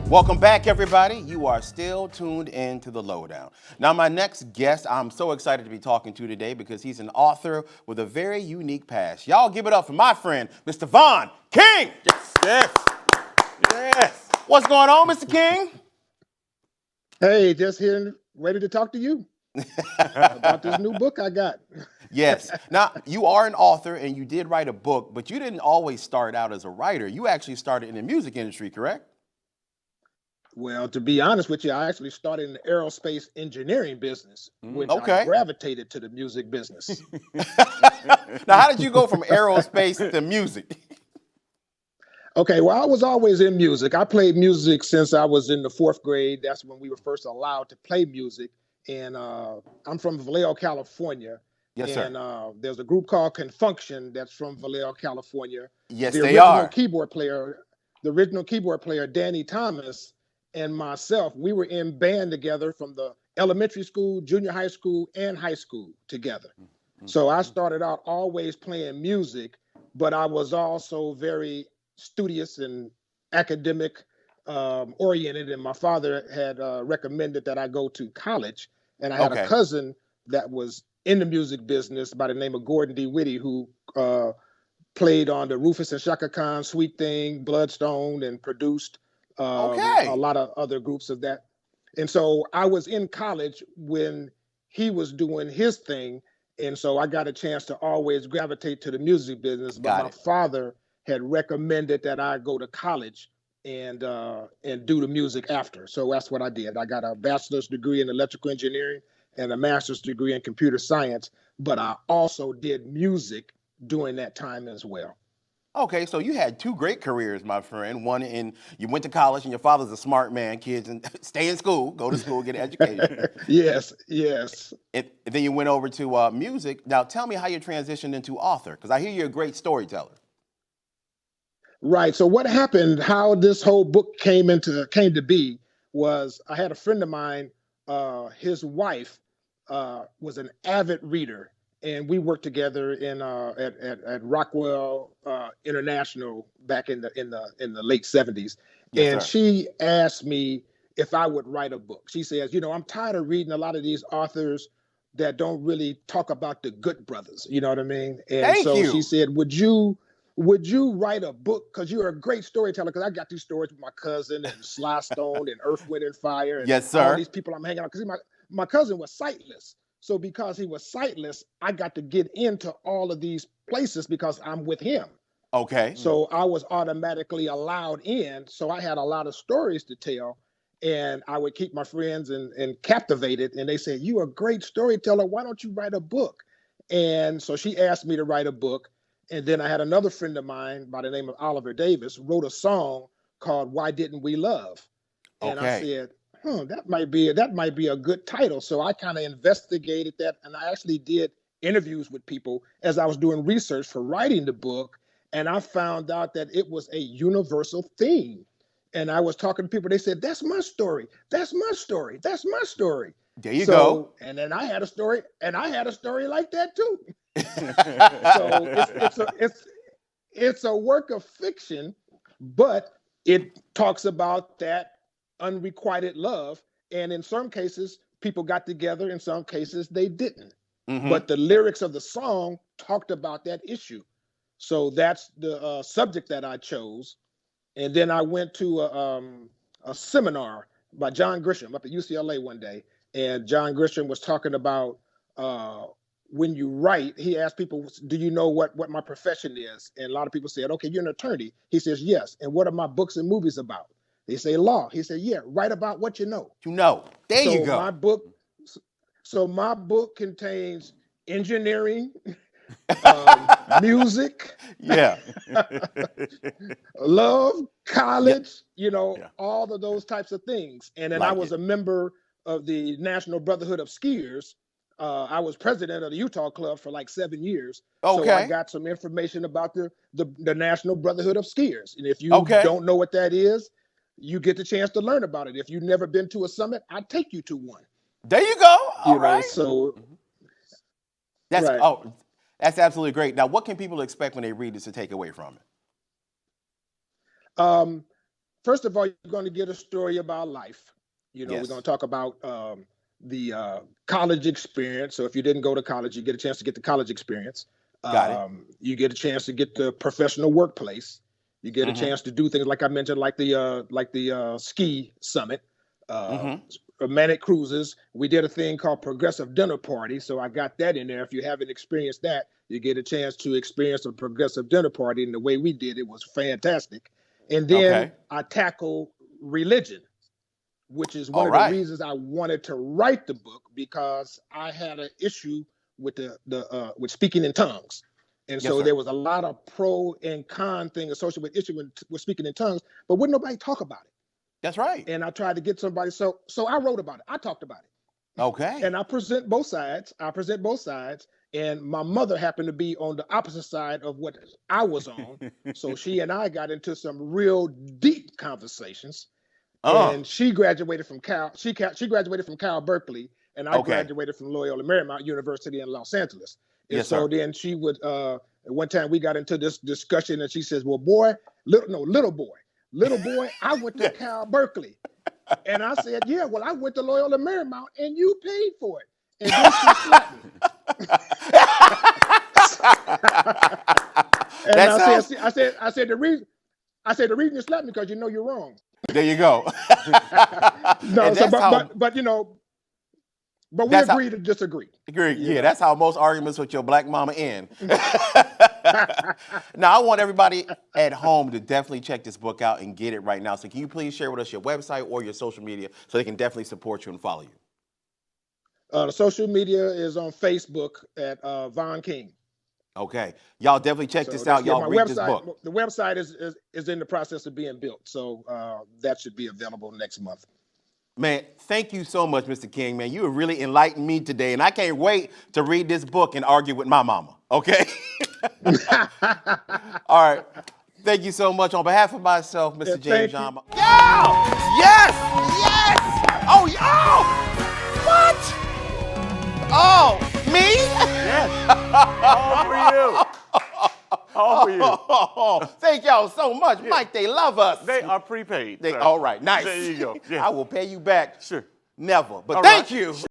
Welcome back, everybody. You are still tuned in to the Lowdown. Now, my next guest, I'm so excited to be talking to today because he's an author with a very unique past. Y'all give it up for my friend, Mr. Von King. Yes, yes, yes. What's going on, Mr. King? Hey, just here, ready to talk to you about this new book I got. Yes. Now, you are an author and you did write a book, but you didn't always start out as a writer. You actually started in the music industry, correct? Well, to be honest with you, I actually started in the aerospace engineering business, which I Okay. gravitated to the music business. Now, how did you go from aerospace to music? Okay, well, I was always in music. I played music since I was in the fourth grade. That's when we were first allowed to play music. And I'm from Vallejo, California. Yes, sir. And there's a group called Confunction that's from Vallejo, California. Yes, The they original are. keyboard player, the original keyboard player, Danny Thomas, and myself, we were in band together from the elementary school, junior high school, and high school together. So I started out always playing music, but I was also very studious and academic oriented. And my father had recommended that I go to college. And I had a Okay. cousin that was in the music business by the name of Gordon D. Whitty, who played on the Rufus and Shaka Khan, Sweet Thing, Bloodstone, and produced a Okay. lot of other groups of that. And so I was in college when he was doing his thing. And so I got a chance to always gravitate to the music business. But Got my it. father had recommended that I go to college and do the music after. So that's what I did. I got a bachelor's degree in electrical engineering and a master's degree in computer science. But I also did music during that time as well. Okay, so you had two great careers, my friend. One in you went to college, and your father's a smart man. Kids and stay in school, go to school, get an education. Yes, yes. And then you went over to music. Now, tell me how you transitioned into author, because I hear you're a great storyteller. Right. So what happened, how this whole book came to be was I had a friend of mine, his wife was an avid reader, and we worked together at Rockwell International back in the late 70s. Yes, And sir. she asked me if I would write a book. She says, I'm tired of reading a lot of these authors that don't really talk about the good brothers. You know what I mean? And Thank so she you. said, would you write a book? Because you're a great storyteller. Because I got these stories with my cousin and Sly Stone and Earth, Wind, and Fire and Yes, all sir. these people I'm hanging out. Because my cousin was sightless. So because he was sightless, I got to get into all of these places because I'm with him. Okay. So I was automatically allowed in. So I had a lot of stories to tell. And I would keep my friends and captivated. And they said, "You're a great storyteller. Why don't you write a book?" And so she asked me to write a book. And then I had another friend of mine by the name of Oliver Davis wrote a song called "Why Didn't We Love?" And I Okay. said, that might be a good title. So I kind of investigated that, and I actually did interviews with people as I was doing research for writing the book, and I found out that it was a universal theme. And I was talking to people, they said, "That's my story. That's my story. That's my story." There you go. So, and then I had a story, and I had a story like that too. So it's a work of fiction, but it talks about that unrequited love. And in some cases, people got together. In some cases, they didn't. Hmm. But the lyrics of the song talked about that issue. So that's the subject that I chose. And then I went to a seminar by John Grisham up at UCLA one day. And John Grisham was talking about uh, when you write, he asked people, "Do you know what my profession is?" And a lot of people said, "Okay, you're an attorney." He says, "Yes." "And what are my books and movies about?" They say, "Law." He said, "Yeah, write about what you know." You know. There you So my go. book, so my book contains engineering, music, Yeah. love, Yeah. college, Yeah. all of those types of things. And then I Like was it. a member of the National Brotherhood of Skiers. I was president of the Utah Club for like 7 years. So I Okay. got some information about the National Brotherhood of Skiers. And if you Okay. don't know what that is, you get the chance to learn about it. If you've never been to a summit, I take you to one. There you go. All right. So That's right. oh, that's absolutely great. Now, what can people expect when they read this to take away from it? Um, first of all, you're going to get a story about life. We're Yes. going to talk about the college experience. So if you didn't go to college, you get a chance to get the college experience. Got it. You get a chance to get the professional workplace. You get a Mhm. chance to do things like I mentioned, like the ski summit, Mhm. romantic cruises. We did a thing called progressive dinner party, so I got that in there. If you haven't experienced that, you get a chance to experience a progressive dinner party, and the way we did it was fantastic. And then Okay. I tackle religion, which is one All of the right. reasons I wanted to write the book, because I had an issue with with speaking in tongues. And Yes, so sir. there was a lot of pro and con thing associated with issue with speaking in tongues, but wouldn't nobody talk about it. That's right. And I tried to get somebody, so I wrote about it. I talked about it. Okay. And I present both sides. And my mother happened to be on the opposite side of what I was on. So she and I got into some real deep conversations. And she graduated from Cal. She graduated from Cal Berkeley, and I Okay. graduated from Loyola Marymount University in Los Angeles. And Yes, so sir. then she would. One time we got into this discussion, and she says, "Well, boy, little boy, I went to Cal Berkeley." And I said, "Yeah, well, I went to Loyola Marymount, and you paid for it." And then she slapped me. And That sounds. I said the reason you slapped me because you know you're wrong. There you go. No, And so that's how. but but we That's how. agree to disagree. Yeah, that's how most arguments with your black mama end. Now, I want everybody at home to definitely check this book out and get it right now. So, can you please share with us your website or your social media so they can definitely support you and follow you? The social media is on Facebook at Von King. Okay, y'all definitely check So this that's out. Y'all my read this website. book. The website is in the process of being built, so that should be available next month. Man, thank you so much, Mr. King, man. You have really enlightened me today, and I can't wait to read this book and argue with my mama, okay? All right. Thank you so much. On behalf of myself, Mr. James Thank you. John. Yo! Yes! Yes! Oh, yo! What? Oh, me? Yes. All for you. All for you. Oh, thank y'all so much. Mike, they love us. They are prepaid. sir. All right, nice. There you go. Yeah. I will pay you back. Sure. Never. But All thank right. you.